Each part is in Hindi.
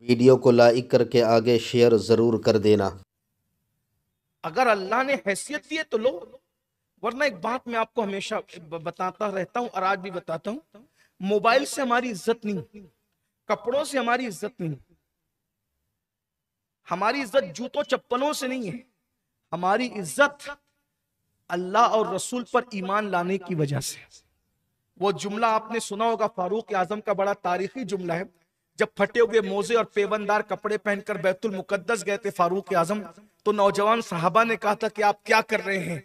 वीडियो को लाइक करके आगे शेयर जरूर कर देना। अगर अल्लाह ने हैसियत दी है तो लो, वरना एक बात मैं आपको हमेशा बताता रहता हूं और आज भी बताता हूं, मोबाइल से हमारी इज्जत नहीं, कपड़ों से हमारी इज्जत नहीं, हमारी इज्जत जूतों चप्पलों से नहीं है, हमारी इज्जत अल्लाह और रसूल पर ईमान लाने की वजह से। वो जुमला आपने सुना होगा, फारूक आजम का बड़ा तारीखी जुमला है। जब फटे हुए मोजे और पेवनदार कपड़े पहनकर बैतुल मुकद्दस गए थे फारूक आजम, तो नौजवान साहबा ने कहा था कि आप क्या कर रहे हैं,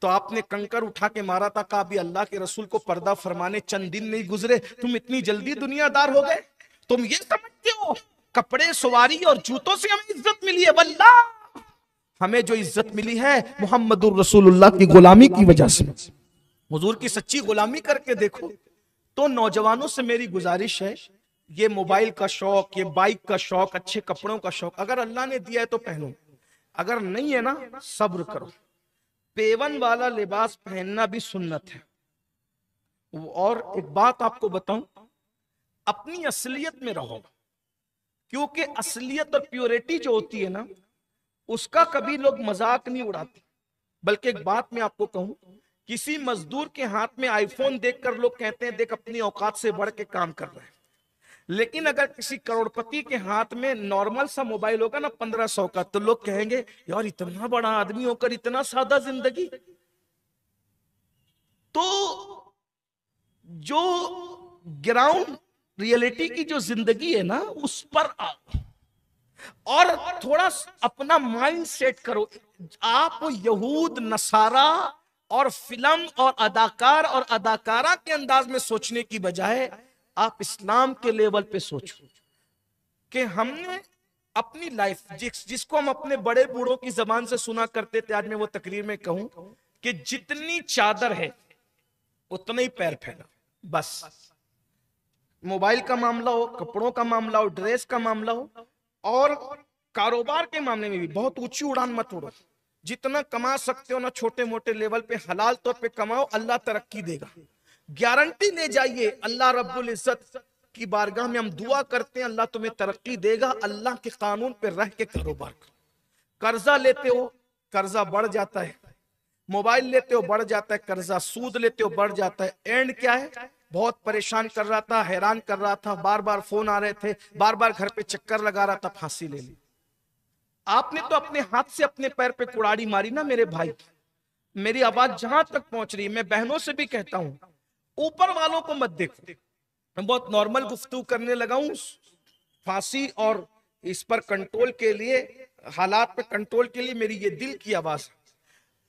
तो आपने कंकर उठा के मारा था। कहा अभी अल्लाह के रसूल को पर्दा फरमाने चंद दिन नहीं गुजरे, तुम इतनी जल्दी दुनियादार हो गए। तुम ये समझते हो कपड़े सवारी और जूतों से हमें इज्जत मिली है? वल्लाह हमें जो इज्जत मिली है मोहम्मदुर रसूलुल्लाह की गुलामी की वजह से। हुजूर की सच्ची गुलामी करके देखो। तो नौजवानों से मेरी गुजारिश है, ये मोबाइल का शौक, ये बाइक का शौक, अच्छे कपड़ों का शौक, अगर अल्लाह ने दिया है तो पहनो, अगर नहीं है ना सब्र करो। पेवन वाला लिबास पहनना भी सुन्नत है। और एक बात आपको बताऊं, अपनी असलियत में रहो, क्योंकि असलियत और प्योरिटी जो होती है ना, उसका कभी लोग मजाक नहीं उड़ाते। बल्कि एक बात मैं आपको कहूं, किसी मजदूर के हाथ में आईफोन देखकर लोग कहते हैं देख अपनी औकात से बढ़ के काम कर रहे हैं। लेकिन अगर किसी करोड़पति के हाथ में नॉर्मल सा मोबाइल होगा ना 1500 का, तो लोग कहेंगे यार इतना बड़ा आदमी होकर इतना सादा जिंदगी। तो जो ग्राउंड रियलिटी की जो जिंदगी है ना, उस पर आओ और थोड़ा अपना माइंड सेट करो। आप यहूद नसारा और फिल्म और अदाकार और अदाकारा के अंदाज में सोचने की बजाय आप इस्लाम के लेवल पे सोचो कि हमने अपनी लाइफ, जिसको हम अपने बड़े बूढ़ों की जबान से सुना करते थे, आज मैं वो तकरीर में कहूं कि जितनी चादर है उतना ही पैर फैला। बस मोबाइल का मामला हो, कपड़ों का मामला हो, ड्रेस का मामला हो, और कारोबार के मामले में भी बहुत ऊंची उड़ान मत उड़ो। जितना कमा सकते हो ना छोटे मोटे लेवल पे हलाल तौर पे कमाओ, अल्लाह तरक्की देगा। गारंटी ले जाइए, अल्लाह रब्बुल इज्जत की बारगाह में हम दुआ करते हैं अल्लाह तुम्हें तरक्की देगा। अल्लाह के कानून पे रह के कारोबार करो। कर्जा लेते हो कर्जा बढ़ जाता है, मोबाइल लेते हो बढ़ जाता है कर्जा, सूद लेते हो बढ़ जाता है। एंड क्या है? बहुत परेशान कर रहा था, हैरान कर रहा था, बार बार फोन आ रहे थे, बार बार घर पे चक्कर लगा रहा था, फांसी ले ली। आपने तो अपने हाथ से अपने पैर पे कुड़ाड़ी मारी ना मेरे भाई। मेरी आवाज जहां तक पहुंच रही है, मैं बहनों से भी कहता हूं, ऊपर वालों को मत देखो। मैं बहुत नॉर्मल गुफ्तगू करने लगा हूं। फांसी और इस पर कंट्रोल के लिए, हालात पे कंट्रोल के लिए मेरी ये दिल की आवाज।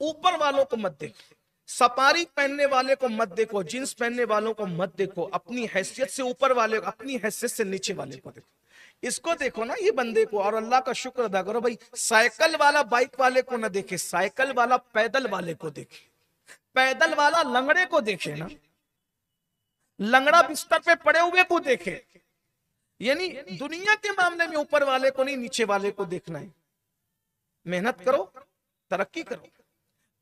ऊपर वालों को मत देखो, सपारी पहनने वाले को मत देखो, जींस पहनने वालों को मत देखो, अपनी हैसियत से ऊपर वाले, अपनी हैसियत से नीचे वाले को देखो। इसको देखो ना, ये बंदे को, और अल्लाह का शुक्र अदा करो भाई। साइकिल वाला बाइक वाले को ना देखे, साइकिल वाला पैदल वाले को देखे, पैदल वाला लंगड़े को देखे ना, लंगड़ा बिस्तर पे पड़े हुए को देखे। यानी दुनिया के मामले में ऊपर वाले को नहीं, नीचे वाले को देखना है। मेहनत करो, तरक्की करो।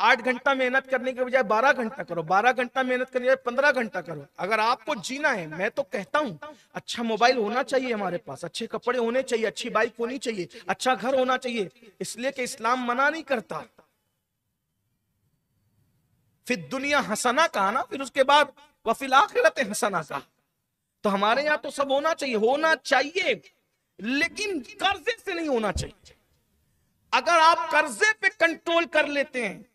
8 घंटा मेहनत करने के बजाय 12 घंटा करो, 12 घंटा मेहनत करने के बजाय 15 घंटा करो। अगर आपको जीना है, मैं तो कहता हूं अच्छा मोबाइल होना चाहिए हमारे पास, अच्छे कपड़े होने चाहिए, अच्छी बाइक होनी चाहिए, अच्छा घर होना चाहिए, इसलिए कि इस्लाम मना नहीं करता। फिर दुनिया हसना कहा ना, फिर उसके बाद वफिल आखिरत हसना कहा। तो हमारे यहां तो सब होना चाहिए, होना चाहिए, लेकिन कर्जे से नहीं होना चाहिए। अगर आप कर्जे पे कंट्रोल कर लेते हैं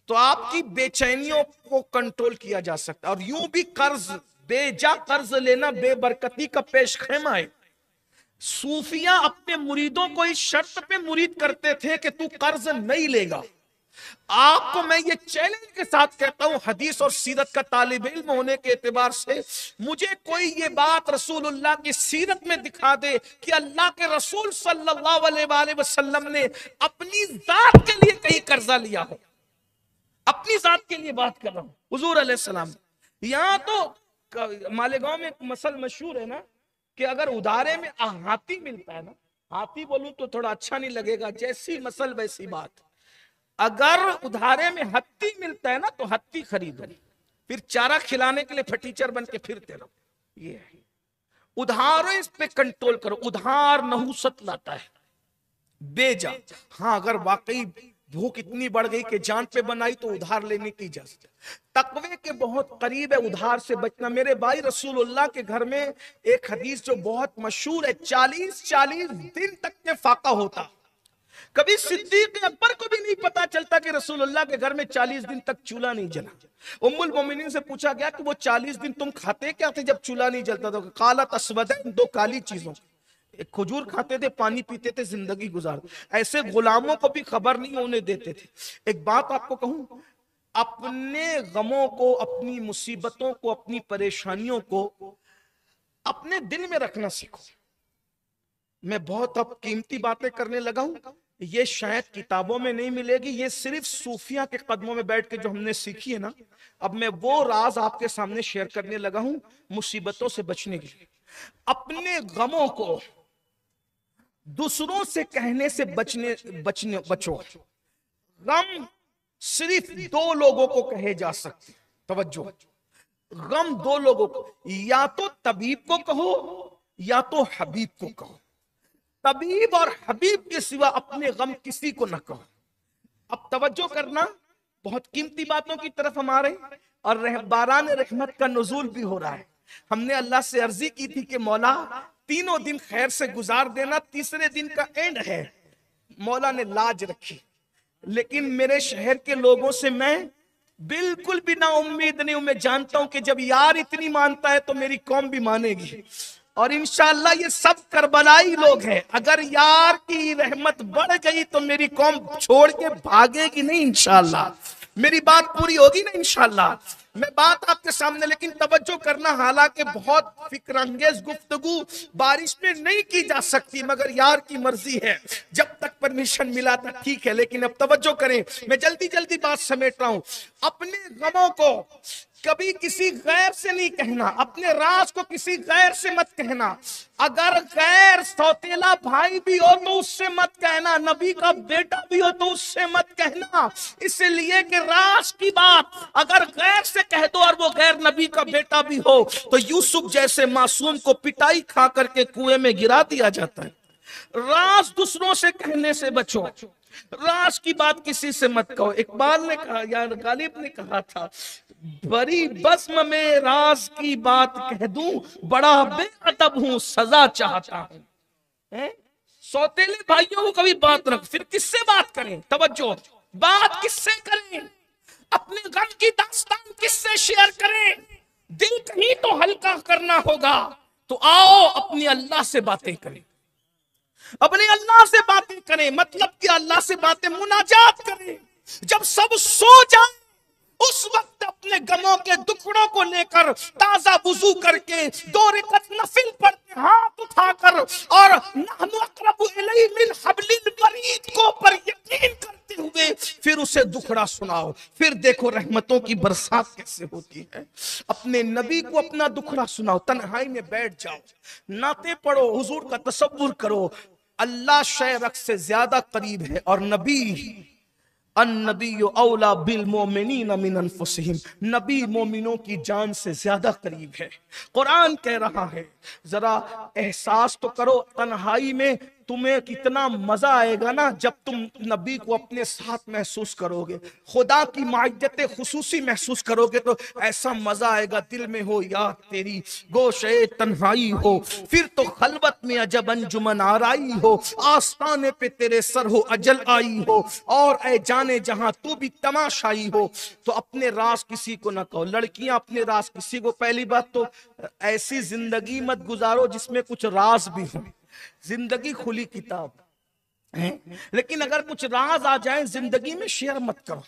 तो आपकी बेचैनियों को कंट्रोल किया जा सकता है। और यूं भी कर्ज, बेजा कर्ज लेना बेबरकती का पेश खेमा है। सूफिया अपने मुरीदों को इस शर्त पे मुरीद करते थे कि तू कर्ज नहीं लेगा। आपको मैं ये चैलेंज के साथ कहता हूं, हदीस और सीरत का तालिब इल्म होने के एतबार से, मुझे कोई ये बात रसूलुल्लाह की सीरत में दिखा दे कि अल्लाह के रसूल सल्लल्लाहु अलैहि वसल्लम ने अपनी जात के लिए कहीं कर्जा लिया हो। अपनी जात के लिए बात कर रहा हूं, हुजूर अलैहिस्सलाम। यहां तो मालेगांव में एक मसल मशहूर है ना कि अगर उधारे में हाथी मिलता है ना, हाथी बोलूं तो थोड़ा अच्छा नहीं लगेगा, जैसी मसल वैसी बात। अगर उधारे में हत्ती मिलता है ना तो हत्ती खरीदो, फिर चारा खिलाने के लिए फटीचर बन के फिरते रहो। ये है उधार पे कंट्रोल करो। उधार नहुसत लाता है, बेजा। हाँ, अगर वाकई भूख इतनी बढ़ गई कि जान पे बनाई तो उधार लेने की इजाजत है। तकवे के बहुत करीब है उधार से बचना। मेरे भाई, रसूलुल्लाह के घर में एक हदीस जो बहुत मशहूर है, 40 दिन तक के फाका होता। कभी सिद्दीक अकबर को भी नहीं पता चलता कि रसूलुल्लाह के घर में 40 दिन तक चूल्हा नहीं जला। उम्मुल मोमिनीन से पूछा गया कि वो 40 दिन तुम खाते क्या थे जब चूल्हा नहीं जलता? तो कालत अस्वदैन, दो काली चीजों, एक खजूर खाते थे, पानी पीते थे, जिंदगी गुजार। ऐसे गुलामों को भी खबर नहीं होने देते थे। एक बात आपको कहूं, अपने गमों को, अपनी मुसीबतों को, अपनी परेशानियों को अपने दिल में रखना सीखो। मैं बहुत अब कीमती बातें करने लगा हूं, ये शायद किताबों में नहीं मिलेगी, ये सिर्फ सूफिया के कदमों में बैठ के जो हमने सीखी है ना, अब मैं वो राज आपके सामने शेयर करने लगा हूं मुसीबतों से बचने के लिए। अपने गमों को दूसरों से कहने से बचो। गम सिर्फ दो लोगों को कहे जा सकते। तवज्जो, गम दो लोगों को, या तो तबीब को कहो या तो हबीब को कहो। तबीब और हबीब के सिवा अपने गम किसी को न कहो। अब तवज्जो करना, बहुत कीमती बातों की तरफ हम आ रहे हैं और बारान रहमत का नुज़ूल भी हो रहा है। हमने अल्लाह से अर्जी की थी कि मौला तीनों दिन खैर से गुजार देना, तीसरे दिन का एंड है। मौला ने लाज रखी, लेकिन मेरे शहर के लोगों से मैं बिल्कुल भी ना उम्मीद नहीं हूं। मैं जानता हूं कि जब यार इतनी मानता है तो मेरी कौम भी मानेगी, और इंशाअल्लाह ये सब करबलाई लोग हैं। अगर यार की रहमत बढ़ गई तो मेरी कौम छोड़ के भागेगी नहीं इंशाअल्लाह। मेरी बात पूरी होगी ना इंशाअल्लाह। मैं बात आपके सामने, लेकिन तवज्जो करना, हालांकि बहुत फिक्रअंगेज गुफ्तगू बारिश में नहीं की जा सकती, मगर यार की मर्जी है। जब तक परमिशन मिला था ठीक है, लेकिन अब तवज्जो करें, मैं जल्दी जल्दी बात समेट रहा हूं। अपने गमों को कभी किसी गैर से नहीं कहना, अपने राज को किसी गैर से मत कहना। अगर गैर सौतेला भाई भी हो तो उससे मत कहना, नबी का बेटा भी हो तो उससे मत कहना, इसलिए कि राज की बात अगर गैर से कह दो और वो गैर नबी का बेटा भी हो तो यूसुफ जैसे मासूम को पिटाई खा करके कुएं में गिरा दिया जाता है। राज दूसरों से कहने से बचो, राज की बात किसी से मत कहो। इकबाल ने कहा, यार गालिब ने कहा था, बड़ी बज़्म में राज की बात कह दूं, बड़ा बेअदब हूं, सजा चाहता हूं। सौतेले भाइयों को कभी बात रख, फिर किससे बात करें? तवज्जो, बात किससे करें? अपने गम की दास्तान किससे शेयर करें? दिल कहीं तो हल्का करना होगा, तो आओ अपने अल्लाह से बातें करें। अपने अल्लाह से बातें करें, मतलब कि अल्लाह से बातें, मुनाजात करें। जब सब सो जाए उस वक्त अपने गमों के दुखड़ों को लेकर ताजा वुजू करके 2 रकात नफिल पढ़ते, हाथ उठाकर, और नहनु अक़रबु इलैहि मिन हब्लिल वरीद को पर यकीन करते हुए फिर उसे दुखड़ा सुनाओ। फिर देखो रहमतों की बरसात कैसे होती है। अपने नबी को अपना दुखड़ा सुनाओ, तन्हाई में बैठ जाओ, नाते पढ़ो, हुजूर का तसव्वुर करो। अल्लाह शय-रख से ज्यादा करीब है, और नबी अन्नबिय्यु औला बिल मोमिनीन मिन अनफुसिहिम, नबी मोमिनों की जान से ज्यादा करीब है। कुरान कह रहा है, जरा एहसास तो करो तन्हाई में तुम्हें कितना मजा आएगा ना जब तुम नबी को अपने साथ महसूस करोगे, खुदा की माइयत खुसूसी महसूस करोगे, तो ऐसा मजा आएगा, दिल में हो याद तेरी, गोशे तन्हाई हो, फिर तो खलवत में अजब अंजुमन आराई हो, आस्ताने पे तेरे सर हो अजल आई हो, और ऐ जाने जहां तू भी तमाशाई हो। तो अपने राज किसी को ना कहो। लड़कियां अपने राज किसी को, पहली बात तो ऐसी जिंदगी मत गुजारो जिसमें कुछ राज भी हो। जिंदगी खुली किताब है, लेकिन अगर कुछ राज आ जाए जिंदगी में शेयर मत करो।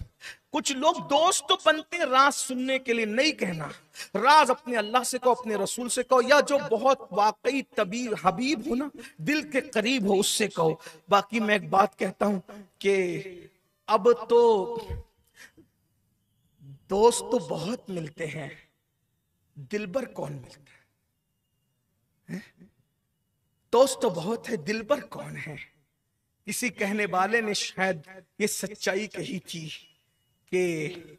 कुछ लोग दोस्त तो बनते हैं राज सुनने के लिए, नहीं कहना। राज अपने अल्लाह से कहो, अपने रसूल से कहो, या जो बहुत वाकई तबीब हबीब हो ना, दिल के करीब हो, उससे कहो। बाकी मैं एक बात कहता हूं कि अब तो दोस्त तो बहुत मिलते हैं, दिलबर कौन मिलता है? दोस्त तो बहुत है, दिलबर कौन है? किसी कहने वाले ने शायद ये सच्चाई कही थी कि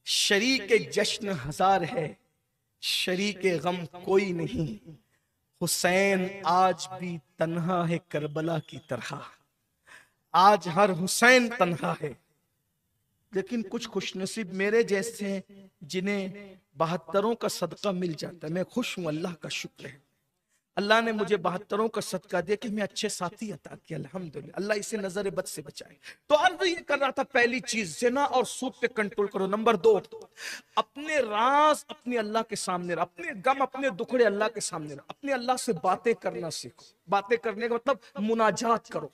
शरीक जश्न हजार है, शरीके गम कोई नहीं, हुसैन आज भी तन्हा है करबला की तरह। आज हर हुसैन तन्हा है, लेकिन कुछ खुशनसीब मेरे जैसे हैं जिन्हें 72 का सदका मिल जाता है। मैं खुश हूं, अल्लाह का शुक्र है। अल्लाह ने मुझे 72 का सदका दिया कि मैं अच्छे साथी अता किया, अल्हम्दुलिल्लाह। अल्लाह इसे नजर बद से बचाए। तो अर्ज ये कर रहा था, पहली चीज जिना और सूद पे कंट्रोल करो। नंबर 2, अपने राज अपने अल्लाह के सामने रख, अपने गम अपने दुखड़े अल्लाह के सामने रख, अपने अल्लाह से बातें करना सीखो। बातें करने का मतलब मुनाजात करो।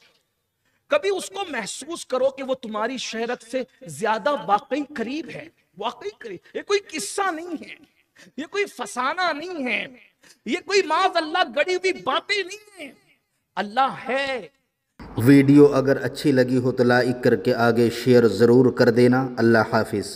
कभी उसको महसूस करो कि वो तुम्हारी शहरत से ज्यादा वाकई करीब है, वाकई करीब। ये कोई किस्सा नहीं है, ये कोई फसाना नहीं है, ये कोई माज अल्लाह गड़ी हुई बातें नहीं है, अल्लाह है। वीडियो अगर अच्छी लगी हो तो लाइक करके आगे शेयर ज़रूर कर देना। अल्लाह हाफिज़।